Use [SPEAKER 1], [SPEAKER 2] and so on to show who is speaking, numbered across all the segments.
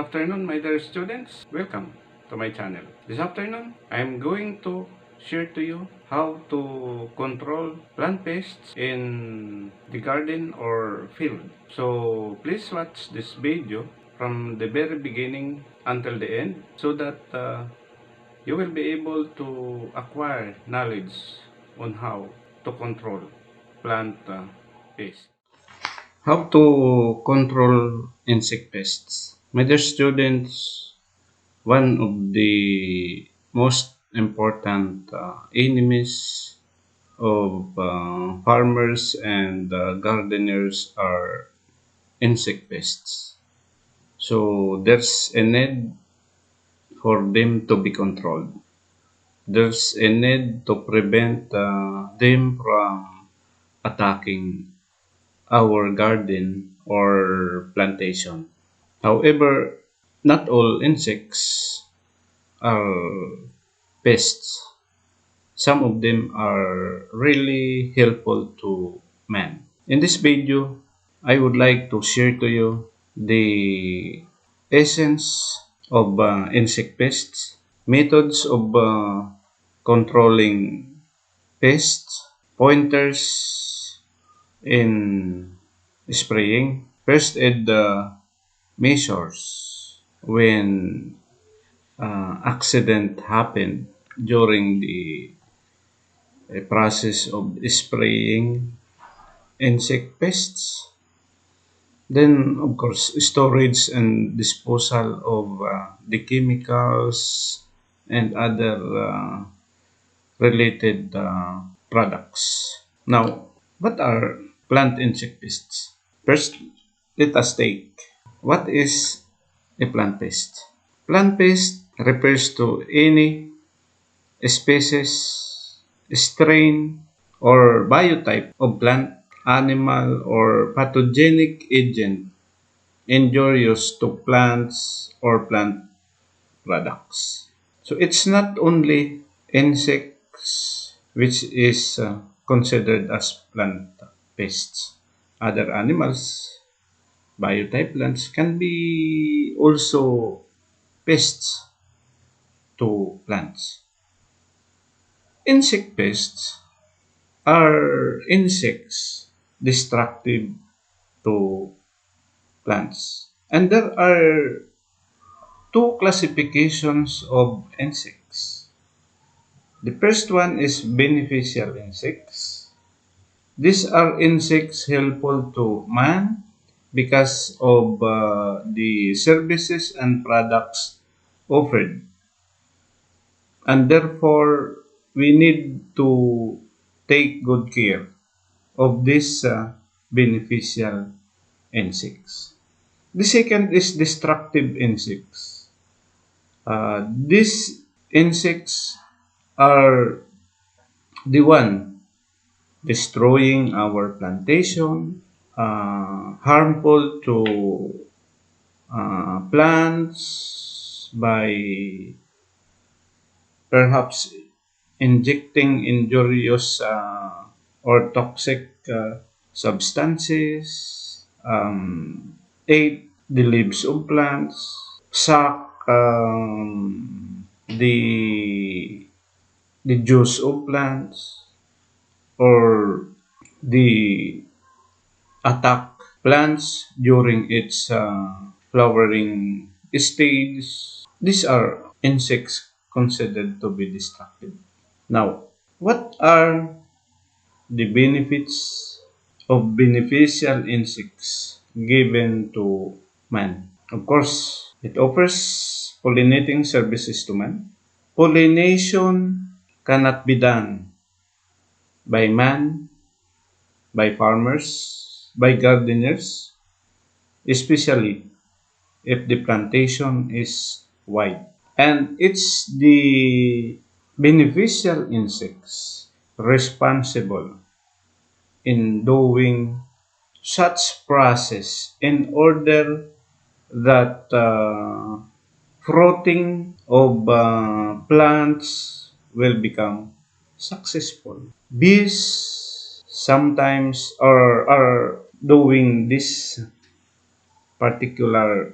[SPEAKER 1] afternoon, my dear students. Welcome to my channel. This afternoon, I am going to share to you how to control plant pests in the garden or field. So please watch this video from the very beginning until the end so that you will be able to acquire knowledge on how to control plant pests. How to control insect pests? My dear students, one of the most important enemies of farmers and gardeners are insect pests. So there's a need for them to be controlled. There's a need to prevent them from attacking our garden or plantation. However, not all insects are pests. Some of them are really helpful to man. In this video, I would like to share to you the essence of insect pests, methods of controlling pests, pointers in spraying, first aid measures when accident happened during the process of spraying insect pests. Then, of course, storage and disposal of the chemicals and other related products. Now, what are plant insect pests? First, let us take what is a plant pest. Plant pest refers to any species, strain, or biotype of plant, animal, or pathogenic agent injurious to plants or plant products. So it's not only insects which is considered as plant pests. Other animals, biotype plants can be also pests to plants. Insect pests are insects destructive to plants. And there are two classifications of insects. The first one is beneficial insects. These are insects helpful to man because of the services and products offered. And therefore, we need to take good care of these beneficial insects. The second is destructive insects. These insects are the one destroying our plantation, harmful to plants by perhaps injecting injurious or toxic substances, ate the leaves of plants, suck the juice of plants, or the attack plants during its flowering stage. These are insects considered to be destructive. Now, what are the benefits of beneficial insects given to man? Of course, it offers pollinating services to man. Pollination cannot be done by man, by farmers, by gardeners, especially if the plantation is wide. And it's the beneficial insects responsible in doing such process in order that fruiting of plants will become successful. Bees sometimes are doing this particular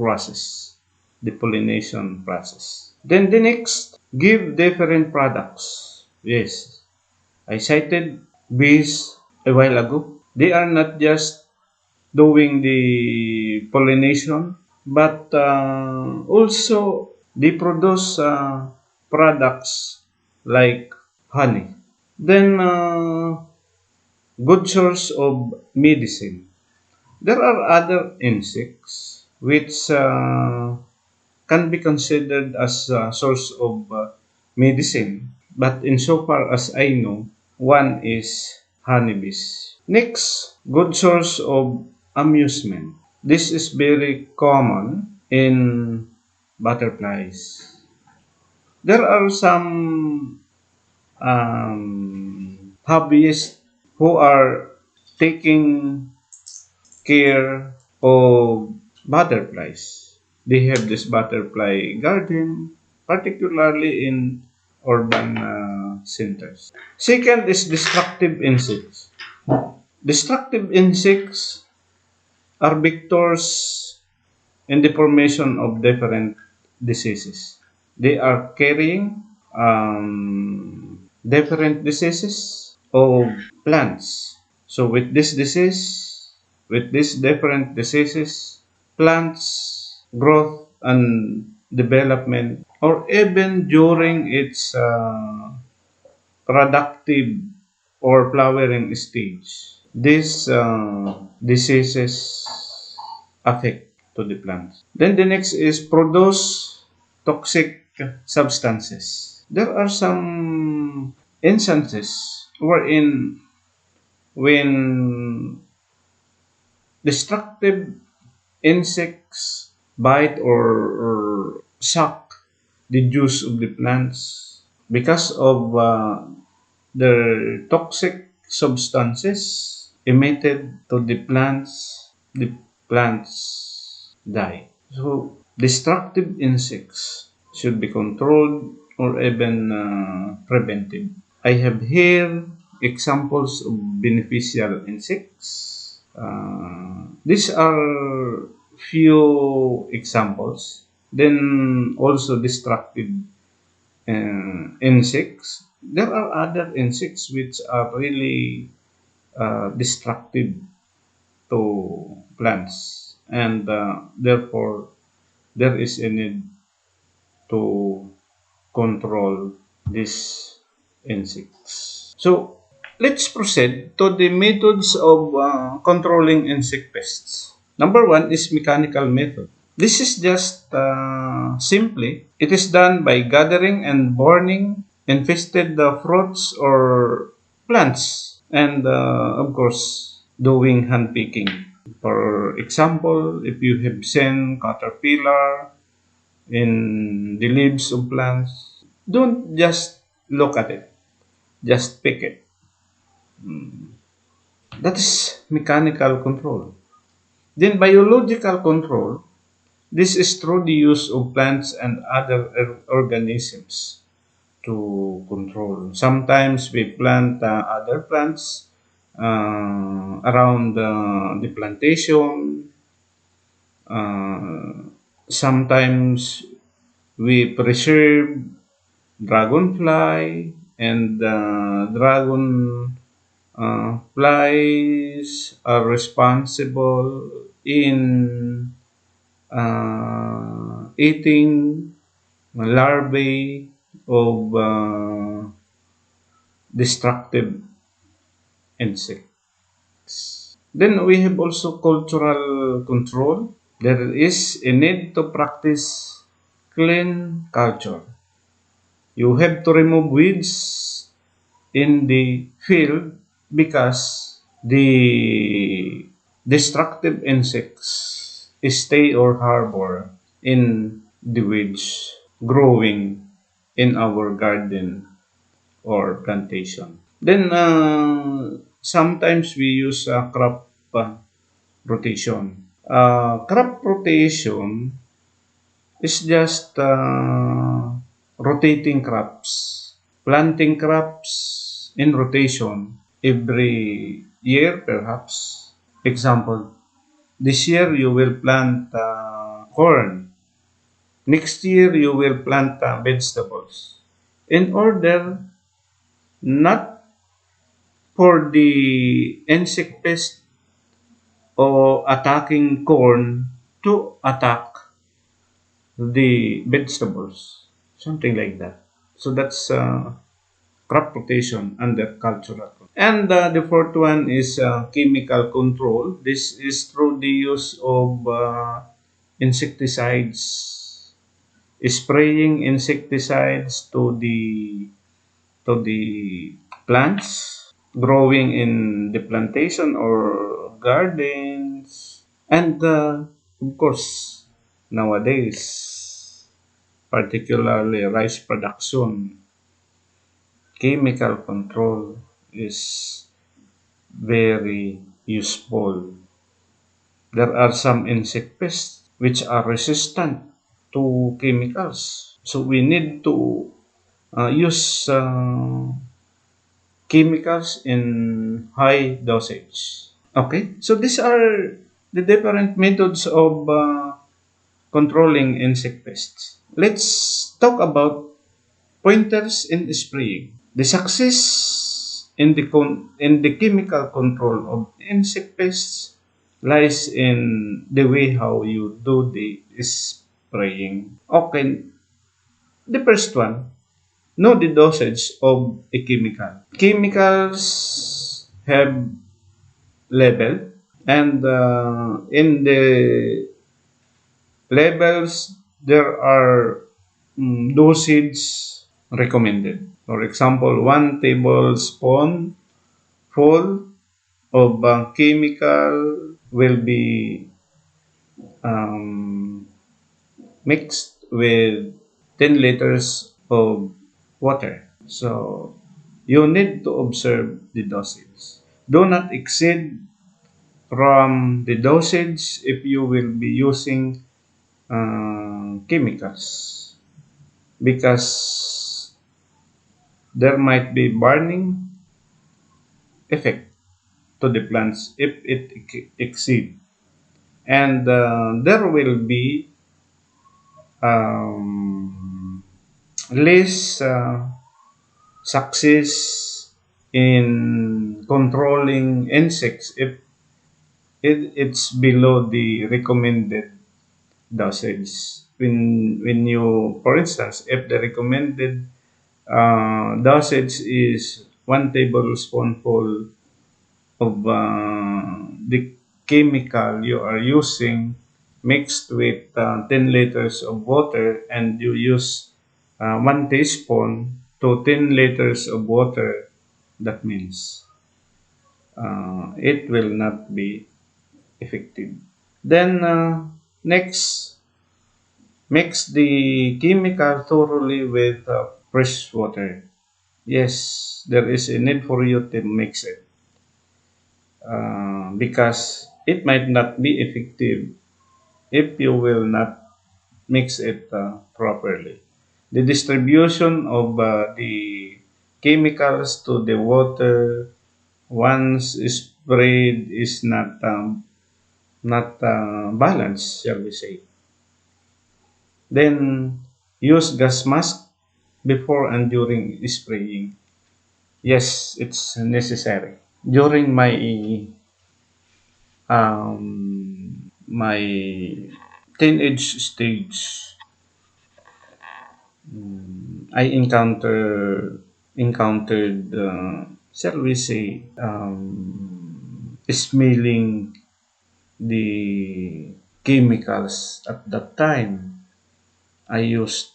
[SPEAKER 1] process, the pollination process. Then the next, give different products. Yes, I cited bees a while ago. They are not just doing the pollination, but also they produce products like honey. Then, good source of medicine. There are other insects which can be considered as a source of medicine, but insofar as I know, one is honeybees. Next, good source of amusement. This is very common in butterflies. There are some hobbyists who are taking care of butterflies. They have this butterfly garden, particularly in urban centers. Second is destructive insects. Destructive insects are vectors in the formation of different diseases. They are carrying different diseases of plants. So with these different diseases, plants growth and development, or even during its productive or flowering stage, these diseases affect to the plants. Then the next is produce toxic substances. There are some instances wherein when destructive insects bite or suck the juice of the plants because of the toxic substances emitted to the plants die. So, destructive insects should be controlled or even prevented. I have here examples of beneficial insects. These are few examples. Then also destructive insects. There are other insects which are really destructive to plants, and therefore there is a need to control these insects. So let's proceed to the methods of controlling insect pests. Number one is mechanical method. This is just simply, it is done by gathering and burning infested fruits or plants, and of course doing hand picking. For example, if you have seen caterpillar in the leaves of plants, don't just look at it, just pick it. That is mechanical control. Then biological control, this is through the use of plants and other organisms to control. Sometimes we plant other plants around the plantation. Sometimes we preserve dragonfly, and dragon flies are responsible in eating larvae of destructive insects. Then we have also cultural control. There is a need to practice clean culture. You have to remove weeds in the field because the destructive insects stay or harbor in the weeds growing in our garden or plantation. Then sometimes we use crop rotation. Crop rotation is just rotating crops, planting crops in rotation every year perhaps. Example, this year you will plant corn. Next year, you will plant vegetables. In order not for the insect pest or attacking corn to attack the vegetables, something like that. So that's crop rotation under cultural. And the fourth one is chemical control. This is through the use of insecticides, spraying insecticides to the plants growing in the plantation or gardens. And of course, nowadays, particularly rice production, chemical control is very useful. There are some insect pests which are resistant to chemicals. So we need to use chemicals in high dosage. Okay, so these are the different methods of controlling insect pests. Let's talk about pointers in spraying. The success in the chemical control of insect pests lies in the way how you do the spraying. Okay, the first one, know the dosage of a chemical. Chemicals have label, and in the labels there are dosage recommended. For example, 1 tablespoon full of chemical will be um, mixed with 10 liters of water. So you need to observe the dosage. Do not exceed from the dosage if you will be using chemicals, because there might be burning effect to the plants if it exceed, and there will be um, less success in controlling insects if it's below the recommended dosage. When you, for instance, if the recommended dosage is 1 tablespoonful of the chemical you are using mixed with 10 liters of water, and you use 1 teaspoon to 10 liters of water, that means it will not be effective. Then next, mix the chemical thoroughly with fresh water. Yes, there is a need for you to mix it because it might not be effective if you will not mix it properly. The distribution of the chemicals to the water once sprayed is not balanced, shall we say. Then use gas mask before and during spraying. Yes, it's necessary. During my teenage stage, I encountered shall we say smelling the chemicals at that time. I used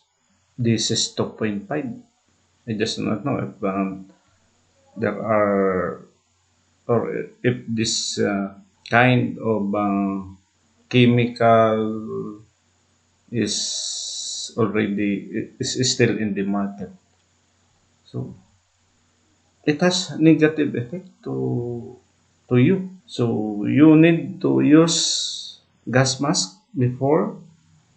[SPEAKER 1] this is 2.5. I just don't know if there are, or if this kind of chemical is still in the market. So it has negative effect to you. So you need to use gas mask before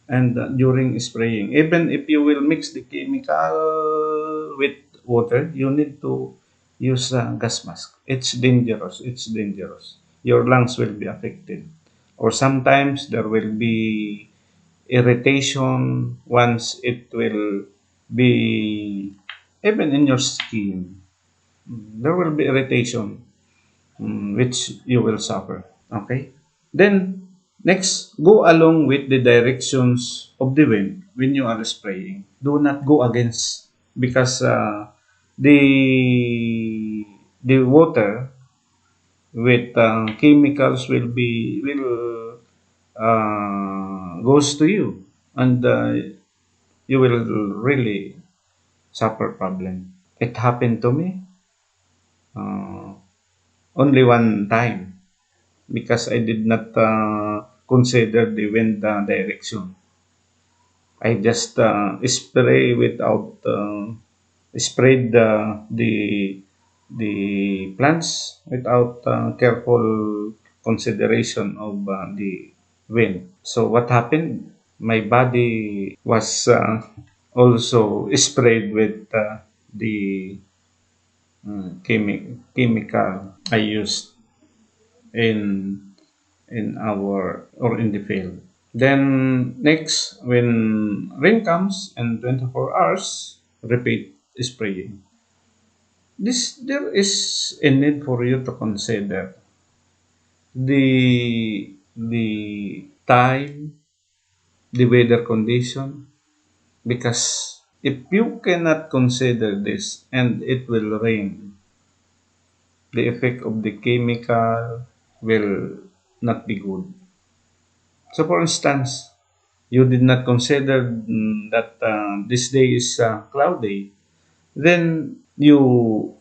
[SPEAKER 1] and during spraying. Even if you will mix the chemical with water, you need to use gas mask. It's dangerous. It's dangerous. Your lungs will be affected. Or sometimes there will be irritation once it will be even in your skin. There will be irritation, which you will suffer. Okay? Then, next, go along with the directions of the wind when you are spraying. Do not go against, because the the water with chemicals will goes to you, and you will really suffer problem. It happened to me uh, only one time, because I did not consider the wind direction. I just spray without sprayed the plants without careful consideration of the wind. So what happened? My body was also sprayed with the chemical I used in our or in the field. Then next, when rain comes in 24 hours, repeat spraying. This there is a need for you to consider the time, the weather condition, because if you cannot consider this and it will rain, the effect of the chemical will not be good. So, for instance, you did not consider that this day is cloudy, then you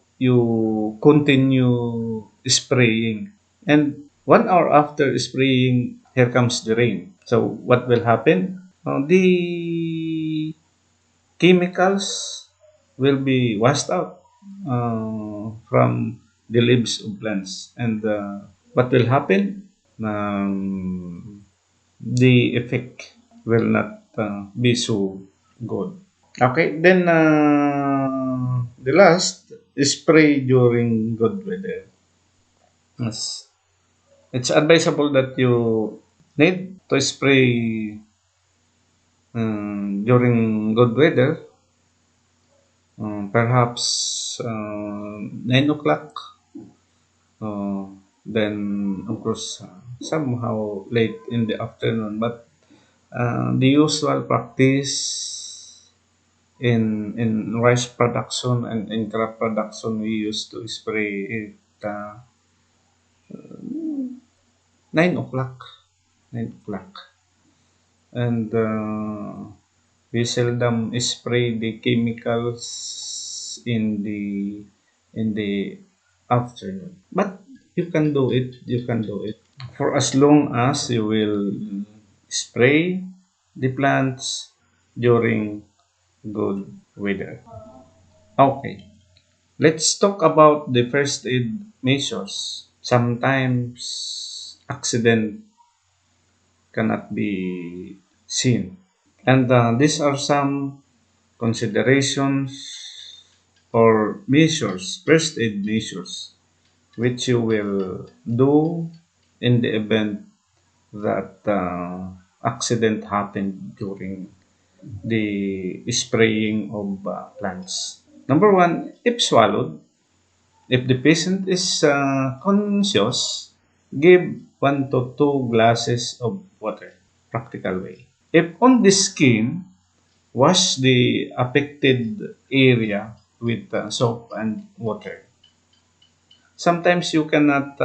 [SPEAKER 1] continue spraying, and 1 hour after spraying, here comes the rain. So what will happen? The chemicals will be washed out from the leaves of plants, and what will happen? The effect will not be so good. Okay, then the last, spray during good weather. Yes. It's advisable that you need to spray during good weather, perhaps 9 o'clock, uh, then of course somehow late in the afternoon. But the usual practice in rice production and in crop production, we used to spray it 9 o'clock, 9 o'clock, and we seldom spray the chemicals in the afternoon. But you can do it. You can do it for as long as you will spray the plants during good weather. Okay. Let's talk about the first aid measures. Sometimes accident cannot be seen. And these are some considerations or measures, first aid measures, which you will do in the event that accident happened during the spraying of plants. Number one, if swallowed, if the patient is conscious, give 1 to 2 glasses of water. Practical way. If on the skin, wash the affected area with soap and water. Sometimes you cannot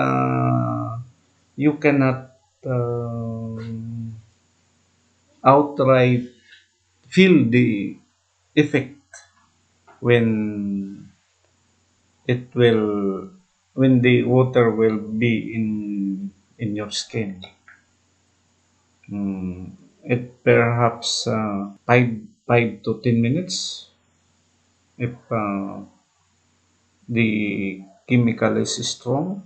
[SPEAKER 1] outright feel the effect when it will when the water will be in your skin. It perhaps 5 to 10 minutes. If the chemical is strong,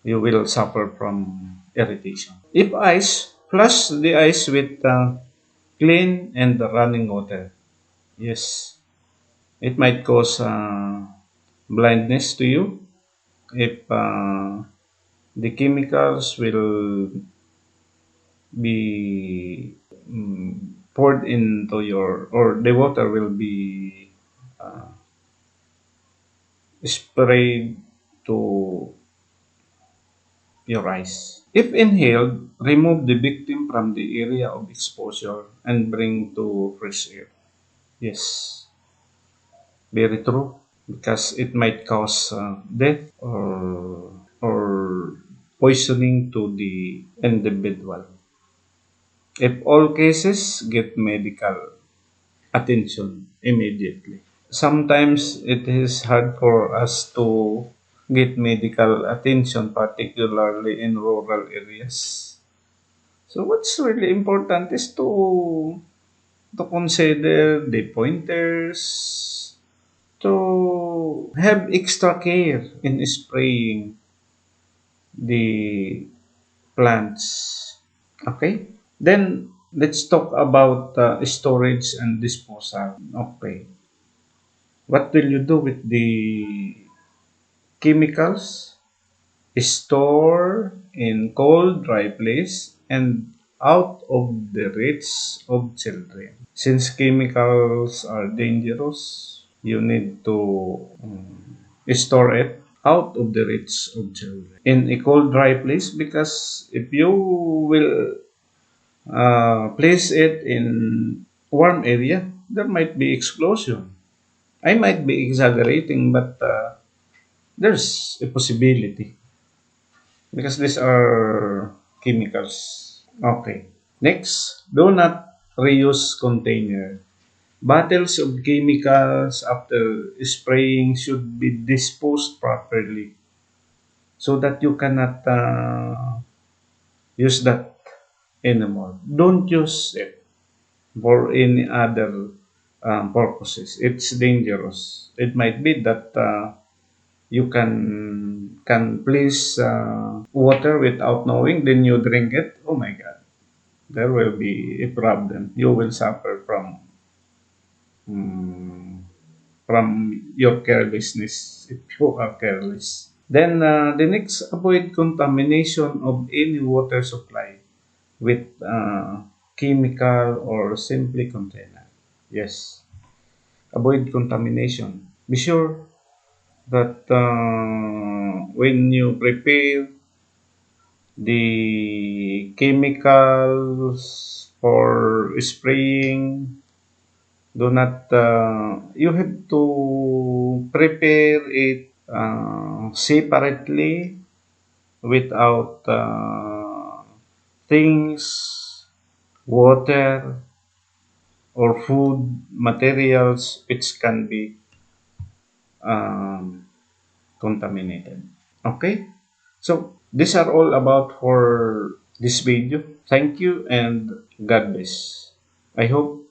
[SPEAKER 1] you will suffer from irritation. If ice, flush the ice with clean and running water. Yes, it might cause blindness to you if the chemicals will be poured into your, or the water will be uh, sprayed to your eyes. If inhaled, remove the victim from the area of exposure and bring to fresh air. Yes, very true. Because it might cause death or poisoning to the individual. If all cases get medical attention immediately. Sometimes it is hard for us to get medical attention, particularly in rural areas. So what's really important is to consider the pointers, to have extra care in spraying the plants. Okay? Then let's talk about storage and disposal. Okay. What will you do with the chemicals? Store in cold, dry place and out of the reach of children. Since chemicals are dangerous, you need to store it out of the reach of children in a cold, dry place, because if you will place it in warm area, there might be explosion. I might be exaggerating, but there's a possibility because these are chemicals. Okay. Next, do not reuse container. Bottles of chemicals after spraying should be disposed properly so that you cannot use that anymore. Don't use it for any other purposes. It's dangerous. It might be that you can place water without knowing, then you drink it. Oh my God, there will be a problem. You will suffer mm, from your carelessness if you are careless. Then the next, avoid contamination of any water supply with chemical or simply container. Yes, avoid contamination. Be sure that when you prepare the chemicals for spraying, do not you have to prepare it separately without things, water, or food materials which can be um, contaminated. Okay, so these are all about for this video. Thank you and God bless. I hope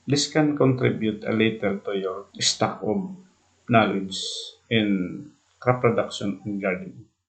[SPEAKER 1] this can contribute a little to your stock of knowledge in crop production and gardening.